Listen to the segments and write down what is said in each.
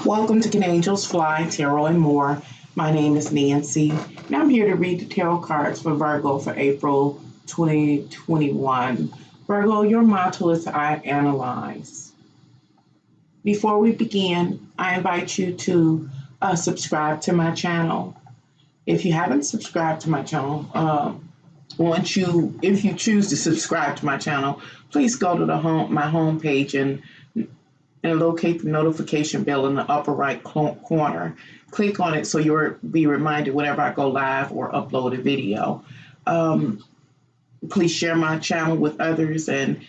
Welcome to Can Angels Fly, Tarot and More. My name is Nancy, and I'm here to read the tarot cards for Virgo for April 2021. Virgo, your motto is I analyze. Before we begin, I invite you to subscribe to my channel. If you haven't subscribed to my channel, if you choose to subscribe to my channel, please go to my home page and locate the notification bell in the upper right corner. Click on it so you'll be reminded whenever I go live or upload a video. Please share my channel with others and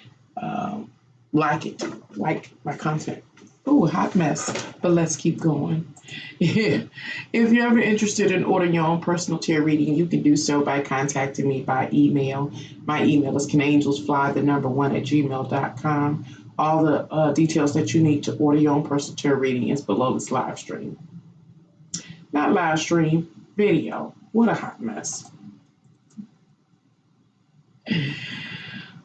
like my content. Oh, hot mess, but let's keep going. If you're ever interested in ordering your own personal tarot reading, you can do so by contacting me by email. My email is canangelsfly1@gmail.com. All the details that you need to order your own personal tarot reading is below this live stream. Not live stream, video. What a hot mess.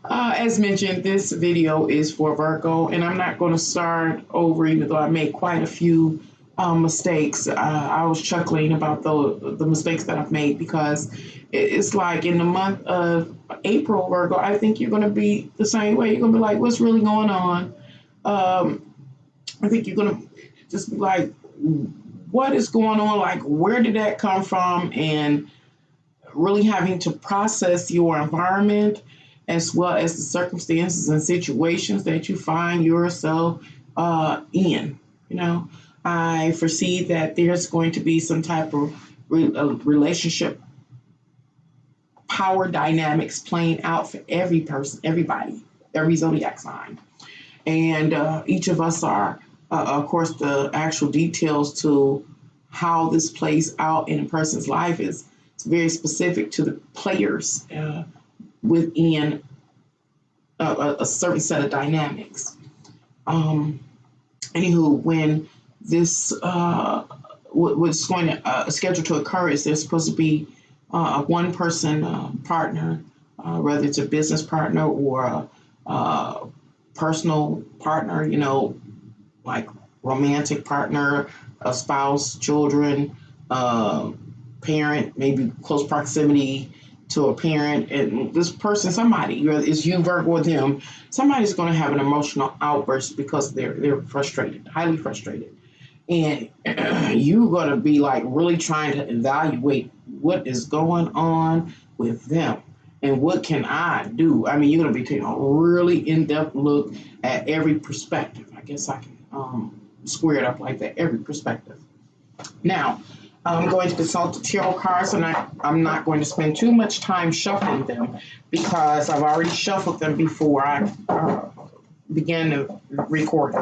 As mentioned, this video is for Virgo, and I'm not going to start over, even though I made quite a few mistakes. I was chuckling about the mistakes that I've made because it's like in the month of April, Virgo, I think you're going to be the same way. You're going to be like, what's really going on? I think you're going to just be like, what is going on? Like, where did that come from? And really having to process your environment as well as the circumstances and situations that you find yourself in. You know, I foresee that there's going to be some type of relationship power dynamics playing out for every person, everybody, every zodiac sign. And each of us are, of course, the actual details to how this plays out in a person's life is very specific to the players within a certain set of dynamics. Anywho, when this what's going to scheduled to occur is there's supposed to be a one-person partner, whether it's a business partner or a personal partner, you know, like romantic partner, a spouse, children, parent, maybe close proximity to a parent, and this person, somebody, it's you, Virgo, or them, somebody's going to have an emotional outburst because they're frustrated, highly frustrated. And you're going to be like really trying to evaluate what is going on with them and what can I do. I mean, you're going to be taking a really in-depth look at every perspective. I guess I can square it up like that, every perspective. Now, I'm going to consult the tarot cards, and I'm not going to spend too much time shuffling them because I've already shuffled them before I began to record.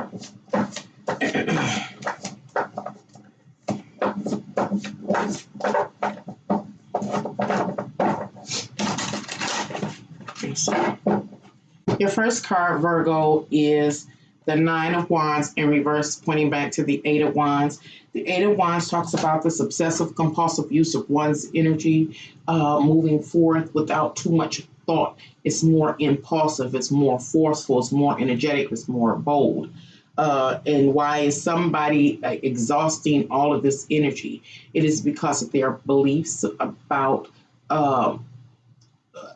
Your first card, Virgo, is the Nine of Wands in reverse, pointing back to the Eight of Wands. The Eight of Wands talks about this obsessive compulsive use of one's energy, moving forth without too much thought. It's more impulsive, it's more forceful, it's more energetic, it's more bold. And why is somebody exhausting all of this energy? It is because of their beliefs about an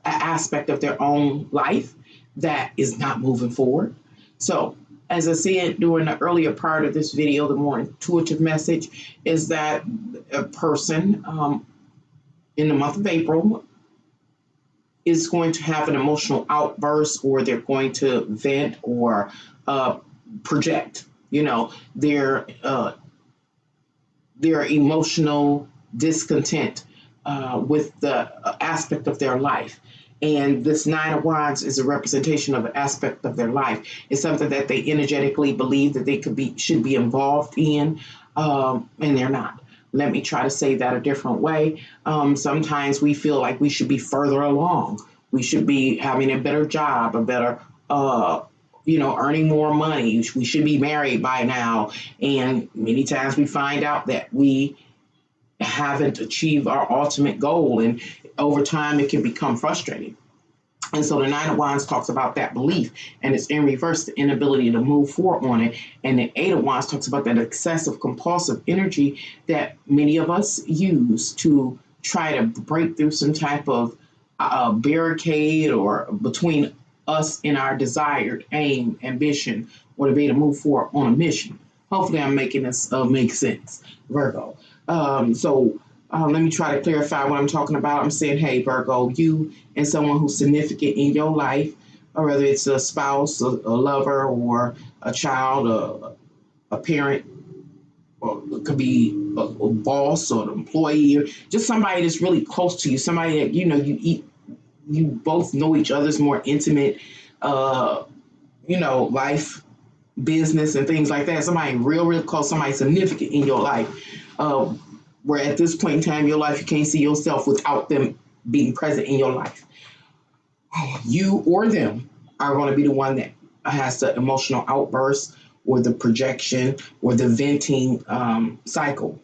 aspect of their own life that is not moving forward. So, as I said during the earlier part of this video, the more intuitive message is that a person in the month of April is going to have an emotional outburst, or they're going to vent or project, you know, their emotional discontent with the aspect of their life. And this Nine of Wands is a representation of an aspect of their life. It's something that they energetically believe that they should be involved in, and they're not. Let me try to say that a different way. Sometimes we feel like we should be further along. We should be having a better job, a better, earning more money. We should be married by now. And many times we find out that we haven't achieved our ultimate goal, and over time it can become frustrating. And so the Nine of Wands talks about that belief, and it's in reverse, the inability to move forward on it. And the Eight of Wands talks about that excessive compulsive energy that many of us use to try to break through some type of barricade or between us and our desired aim, ambition, or to be able to move forward on a mission. Hopefully, I'm making this make sense, Virgo. Let me try to clarify what I'm talking about. I'm saying, hey, Virgo, you and someone who's significant in your life, or whether it's a spouse, a lover, or a child, a parent, or it could be a boss or an employee, or just somebody that's really close to you, somebody that you both know each other's more intimate, life, business, and things like that. Somebody real close, somebody significant in your life. Where at this point in time in your life, you can't see yourself without them being present in your life. You or them are going to be the one that has the emotional outburst or the projection or the venting cycle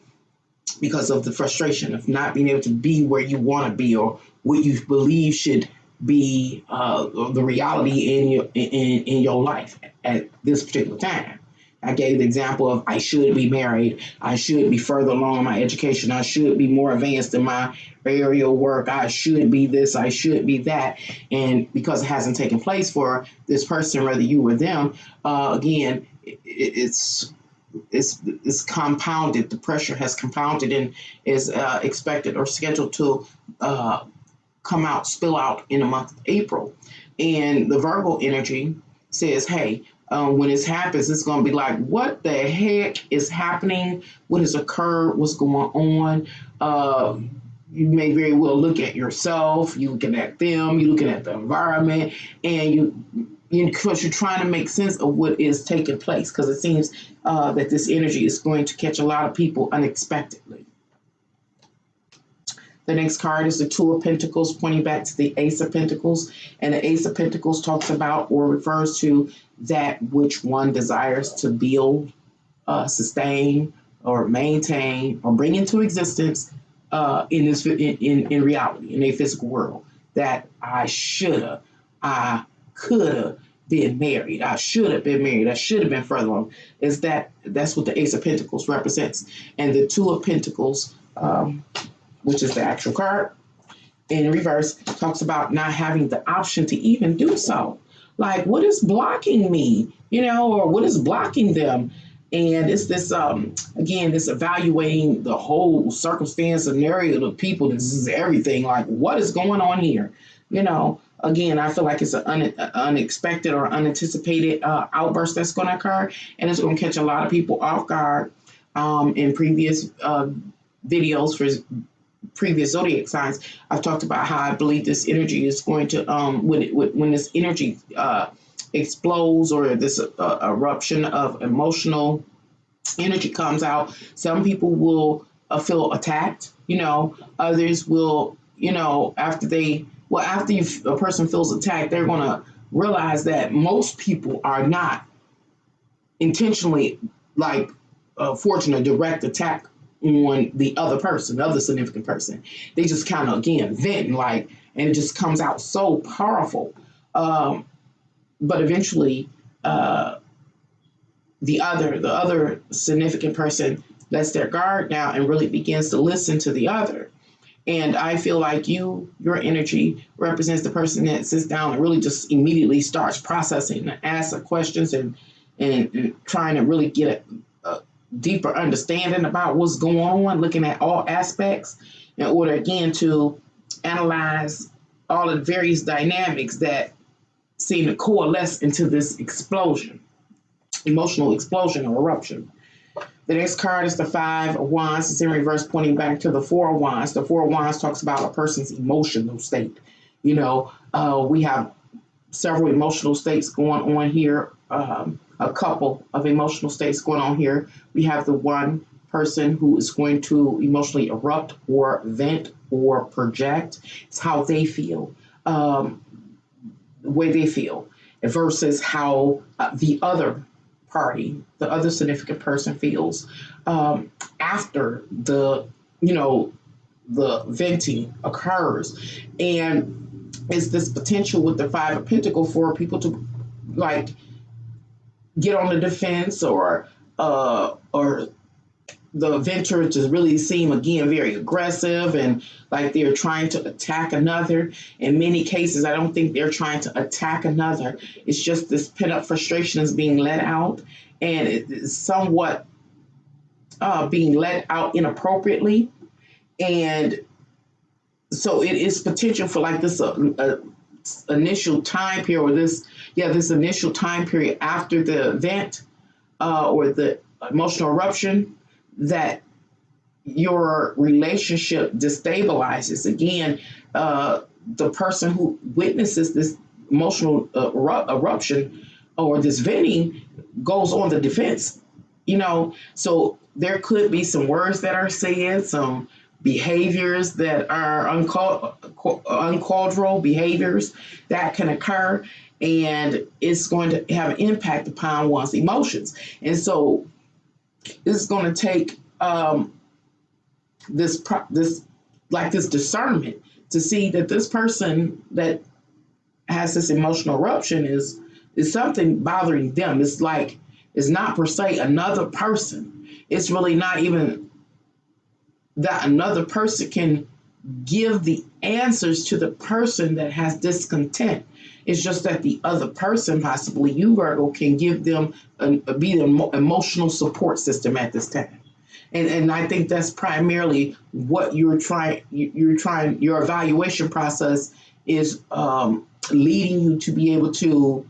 because of the frustration of not being able to be where you want to be or what you believe should be the reality in your life at this particular time. I gave the example of I should be married, I should be further along in my education, I should be more advanced in my aerial work, I should be this, I should be that. And because it hasn't taken place for this person, whether you or them, again, it's compounded. The pressure has compounded and is expected or scheduled to spill out in the month of April. And the Virgo energy says, hey, when this happens, it's going to be like, what the heck is happening? What has occurred? What's going on? You may very well look at yourself, you looking at them, you looking at the environment, and because you're trying to make sense of what is taking place, because it seems that this energy is going to catch a lot of people unexpectedly. The next card is the Two of Pentacles, pointing back to the Ace of Pentacles. And the Ace of Pentacles talks about or refers to that which one desires to build, sustain, or maintain, or bring into existence in reality, in a physical world. That I could have been married. I should have been married. I should have been further along. That's what the Ace of Pentacles represents. And the Two of Pentacles, which is the actual card, in reverse, talks about not having the option to even do so. Like, what is blocking me, or what is blocking them? And it's this, again, this evaluating the whole circumstance, scenario, the people, this is everything. Like, what is going on here? Again, I feel like it's an unexpected or unanticipated outburst that's going to occur, and it's going to catch a lot of people off guard. In previous videos for previous zodiac signs, I've talked about how I believe this energy is going to, when this energy explodes or this eruption of emotional energy comes out, some people will feel attacked. Others will, after a person feels attacked, they're going to realize that most people are not intentionally forging a direct attack on the other person, the other significant person. They just kind of, again, vent and it just comes out so powerful. But eventually, the other significant person lets their guard down and really begins to listen to the other. And I feel like your energy represents the person that sits down and really just immediately starts processing and asks questions and trying to really get a deeper understanding about what's going on, looking at all aspects in order, again, to analyze all the various dynamics that seem to coalesce into this emotional explosion or eruption. The next card is the Five of Wands. It's in reverse, pointing back to the Four of Wands. The Four of Wands talks about a person's emotional state. We have several emotional states going on here, a couple of emotional states going on here. We have the one person who is going to emotionally erupt or vent or project. It's how they feel, the way they feel, versus how the other party, the other significant person feels after the venting occurs. And is this potential with the Five of Pentacles for people to like get on the defense, or the venture to really seem again very aggressive and like they're trying to attack another. In many cases, I don't think they're trying to attack another. It's just this pent up frustration is being let out, and it is somewhat being let out inappropriately. And so it is potential for like this initial time period, or this initial time period after the event or the emotional eruption, that your relationship destabilizes. Again, the person who witnesses this emotional eruption or this venting goes on the defense, So there could be some words that are said, some behaviors that are uncultural behaviors that can occur, and it's going to have an impact upon one's emotions. And so this is going to take this discernment to see that this person that has this emotional eruption is something bothering them. It's like it's not per se another person. It's really not even that another person can give the answers to the person that has discontent. It's just that the other person, possibly you, Virgo, can give them be the emotional support system at this time. And I think that's primarily what you're trying. Your evaluation process is leading you to be able to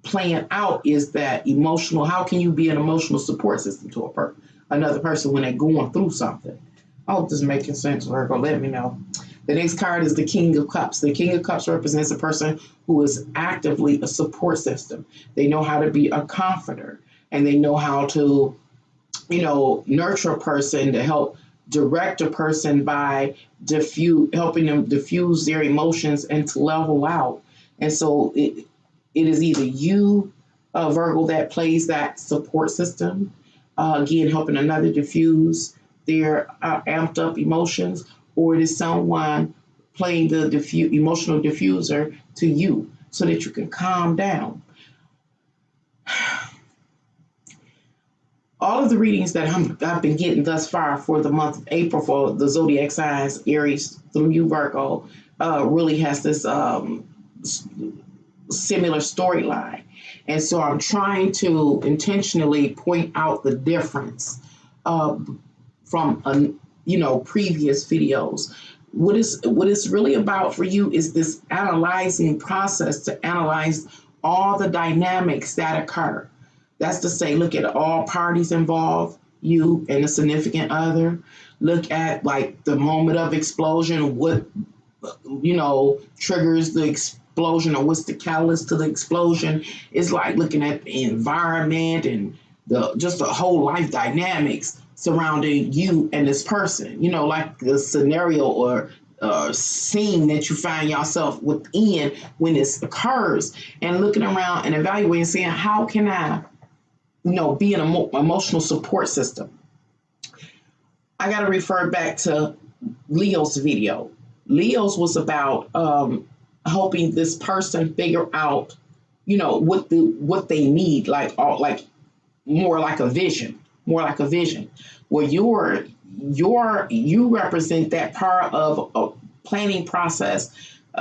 plan out, is that emotional. How can you be an emotional support system to another person when they're going through something? I hope this is making sense, Virgo. Let me know. The next card is the King of Cups. The King of Cups represents a person who is actively a support system. They know how to be a comforter, and they know how to, nurture a person, to help direct a person by helping them diffuse their emotions and to level out. And so it is either you, Virgo, that plays that support system, again, helping another diffuse their amped up emotions, or it is someone playing the emotional diffuser to you so that you can calm down. All of the readings that I've been getting thus far for the month of April for the zodiac signs, Aries through you, Virgo, really has this similar storyline. And so I'm trying to intentionally point out the difference from previous videos. What it's really about for you is this analyzing process, to analyze all the dynamics that occur. That's to say, look at all parties involved, you and the significant other. Look at like the moment of explosion, what triggers the explosion, or what's the catalyst to the explosion. It's like looking at the environment and the whole life dynamics surrounding you and this person, like the scenario or scene that you find yourself within when this occurs, and looking around and evaluating, saying, how can I, be an emotional support system? I got to refer back to Leo's video. Leo's was about helping this person figure out, what they need, like more like a vision, where you represent that part of a planning process,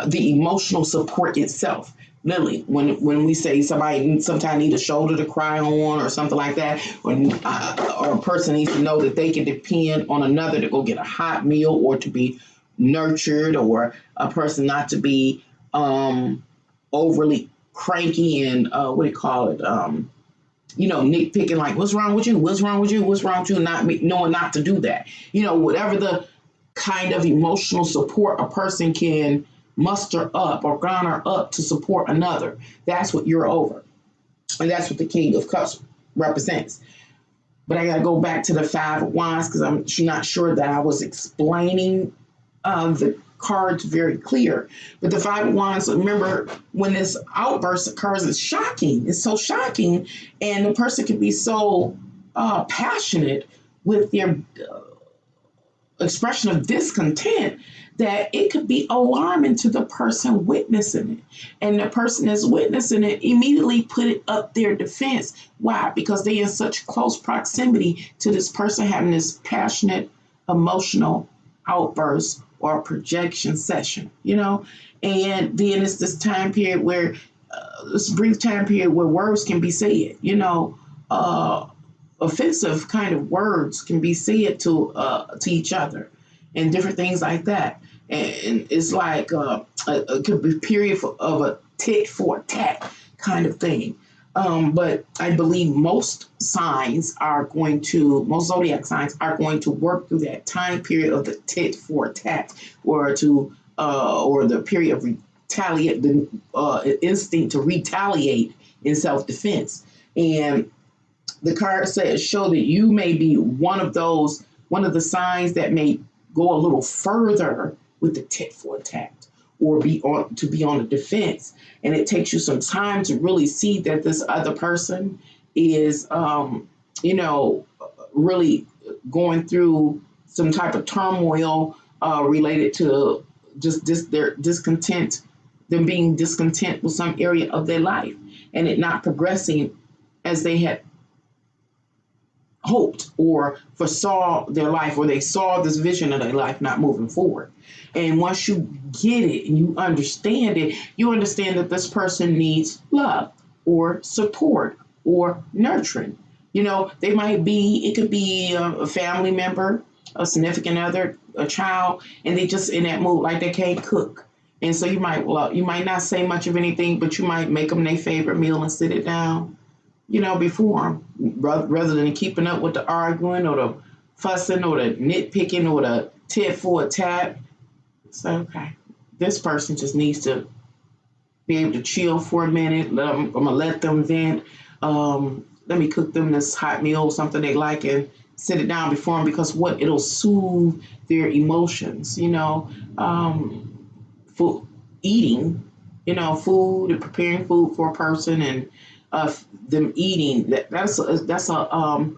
the emotional support itself. Literally, when we say somebody sometimes need a shoulder to cry on or something like that, or a person needs to know that they can depend on another to go get a hot meal, or to be nurtured, or a person not to be overly cranky and nitpicking, like, what's wrong with you? What's wrong with you? What's wrong with you? Not knowing not to do that. Whatever the kind of emotional support a person can muster up or garner up to support another. That's what you're over. And that's what the King of Cups represents. But I got to go back to the Five of Wands, because I'm not sure that I was explaining the cards very clear. But the Five of Wands, remember, when this outburst occurs, it's shocking. It's so shocking. And the person can be so passionate with their expression of discontent, that it could be alarming to the person witnessing it. And the person that's witnessing it immediately put it up their defense. Why? Because they in such close proximity to this person having this passionate, emotional outburst or projection session, And then it's this time period where, this brief time period where words can be said, offensive kind of words can be said to each other, and different things like that. And it's like it could be a period of a tit for tat kind of thing. But I believe most zodiac signs are going to work through that time period of the tit for tat, or the period of retaliate, the instinct to retaliate in self defense. And the card says show that you may be one of the signs that may go a little further with the tit for tat, or be on the defense. And it takes you some time to really see that this other person is, really going through some type of turmoil related to just their discontent, them being discontent with some area of their life, and it not progressing as they had hoped or foresaw their life, or they saw this vision of their life not moving forward. And once you get it and you understand it, you understand that this person needs love or support or nurturing. It could be a family member, a significant other, a child, and they just in that mood, like they can't cook. And so you might not say much of anything, but you might make them their favorite meal and sit it down, before them, rather than keeping up with the arguing or the fussing or the nitpicking or the tit for tat. So, okay, this person just needs to be able to chill for a minute. I'm going to let them vent. Let me cook them this hot meal, something they like, and sit it down before them, because it'll soothe their emotions, food, eating, food and preparing food for a person, and them eating, that's a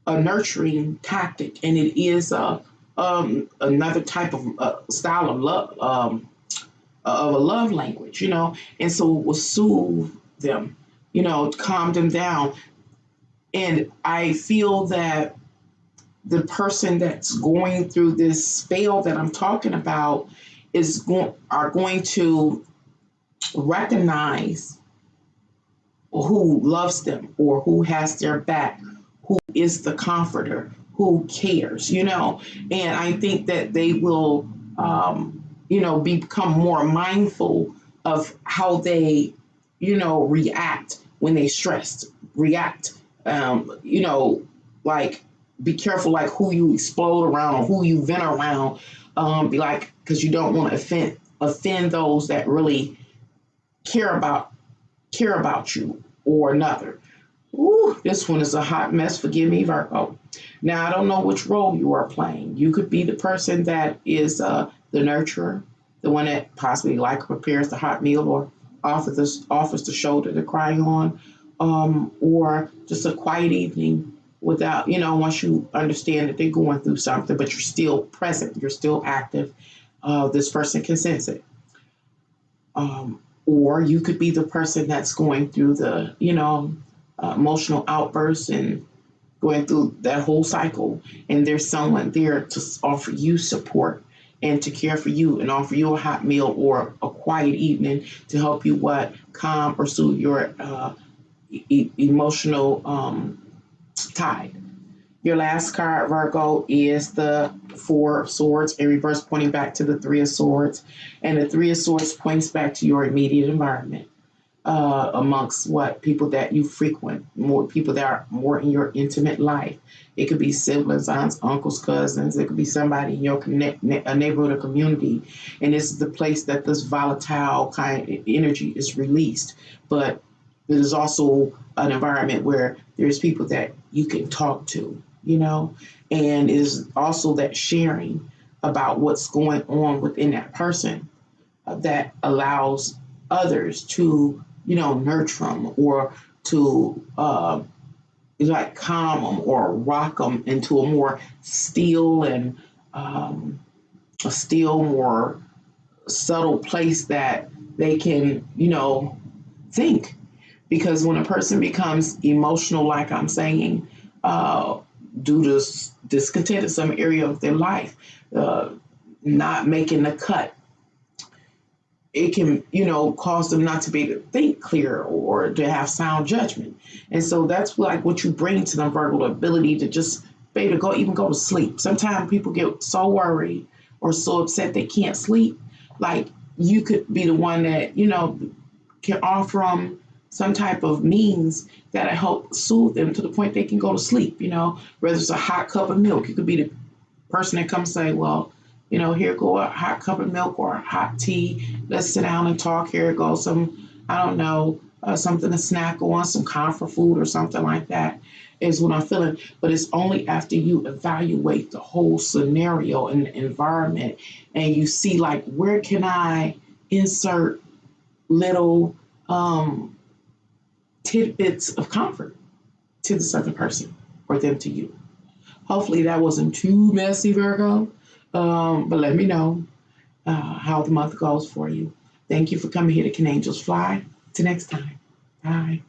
nurturing tactic, and it is another type of style of love, of a love language, and so it will soothe them, calm them down. And I feel that the person that's going through this spell that I'm talking about are going to recognize who loves them or who has their back, who is the comforter, who cares, And I think that they will, become more mindful of how they, react when they stressed, react, like be careful, like who you explode around or who you vent around, because you don't want to offend those that really care about you or another. Ooh, this one is a hot mess. Forgive me, Virgo. Now, I don't know which role you are playing. You could be the person that is the nurturer, the one that possibly prepares the hot meal or offers the shoulder to cry on, or just a quiet evening without, once you understand that they're going through something, but you're still present, you're still active. This person can sense it. Or you could be the person that's going through the, emotional outbursts and going through that whole cycle. And there's someone there to offer you support and to care for you and offer you a hot meal or a quiet evening to help you calm or soothe your emotional tide. Your last card, Virgo, is the Four of Swords in reverse, pointing back to the Three of Swords. And the Three of Swords points back to your immediate environment, amongst people that you frequent, more people that are more in your intimate life. It could be siblings, aunts, uncles, cousins. It could be somebody in your neighborhood or community. And this is the place that this volatile kind of energy is released. But it is also an environment where there's people that you can talk to, and is also that sharing about what's going on within that person that allows others to, nurture them or to calm them or rock them into a more still and um, a still, more subtle place that they can, think. Because when a person becomes emotional, like I'm saying, uh, due to discontent in some area of their life, uh, not making the cut, it can, cause them not to be able to think clear or to have sound judgment. And so that's like what you bring to them, Virgo, the ability to just be able to even go to sleep. Sometimes people get so worried or so upset they can't sleep. Like, you could be the one that, can offer them some type of means that'll help soothe them to the point they can go to sleep, whether it's a hot cup of milk. You could be the person that comes say, well, here go a hot cup of milk or a hot tea. Let's sit down and talk. Here goes some, I don't know, something to snack on, some comfort food or something like that is what I'm feeling. But it's only after you evaluate the whole scenario and the environment and you see, like, where can I insert little tidbits of comfort to this other person or them to you. Hopefully that wasn't too messy, Virgo. But let me know how the month goes for you. Thank you for coming here to Can Angels Fly. Till next time. Bye.